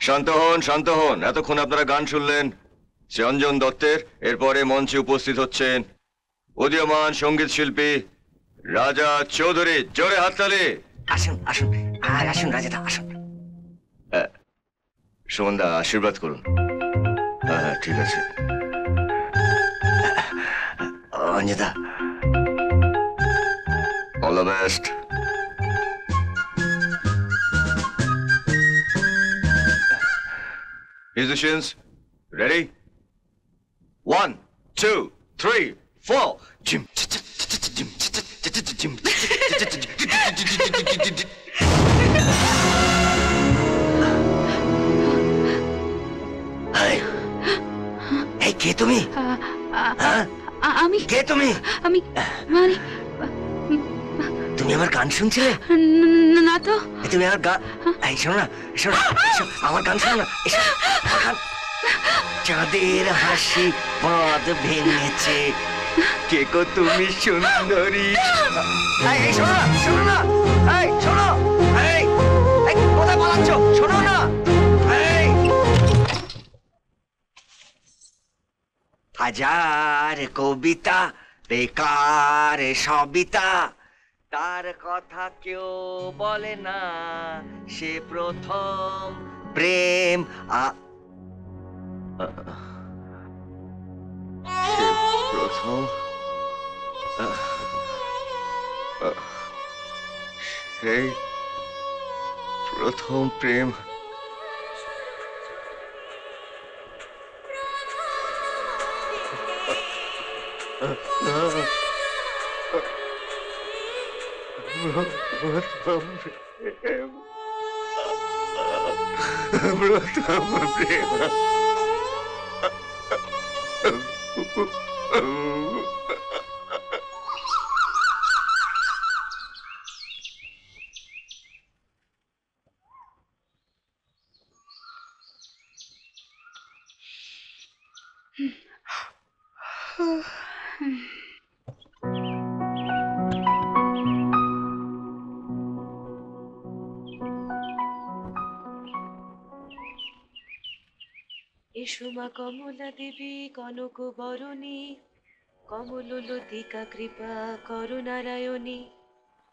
শান্ত হন, শান্ত হন। এতক্ষণ আপনারা গান শুনলেন সঞ্জন দত্তের। এরপরে মঞ্চে উপস্থিত হচ্ছেন উদীয়মান সঙ্গীত শিল্পী রাজা চৌধুরী। জোরে হাততালি। আসুন আসুন, আর আসুন রাজাদা, আসুন। সুমনদা, আশীর্বাদ করুন। হ্যাঁ হ্যাঁ, ঠিক আছে। অঞ্জদা, all the best. Musicians, ready? 1, 2, 3, 4. এই কে তুমি? আমি কে তুমি? আমি মানে তুমি আমার গান শুনছিলে? না তো। তুমি আমার গান, এই শোনো না, শোনো, আমার গান শোনো না। চাঁদের হাসি বাঁধ ভেঙেছে, কে গো তুমি সুন্দরী। এই শোনো না, শোনো না, এই শোনো, এই কোথায় পালাচ্ছ? শোনো না। এই হাজার কবিতা বেকার সবিতা, তার কথা কেউ বলে না, সে প্রথম প্রেম। প্রথম সেই প্রথম প্রেম। এসোমা কমলা দেবী কনক বরণী, কমল লতিকা কৃপা করুণারায়ণী,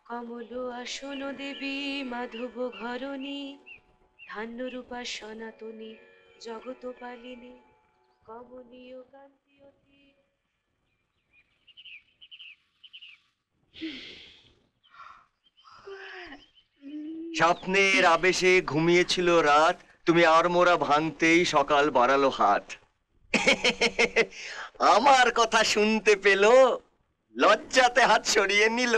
কমল আসন দেবী মাধব ঘরণী, ধান্য রূপা সনাতনী জগত পালিনী, কমনীয় কান্তিয়তী। স্বপ্নের আবেশে ঘুমিয়েছিল রাত, তুমি আর মোরা ভাঙতেই সকাল বাড়ালো হাত। আমার কথা শুনতে পেল, লজ্জাতে হাত সরিয়ে নিল।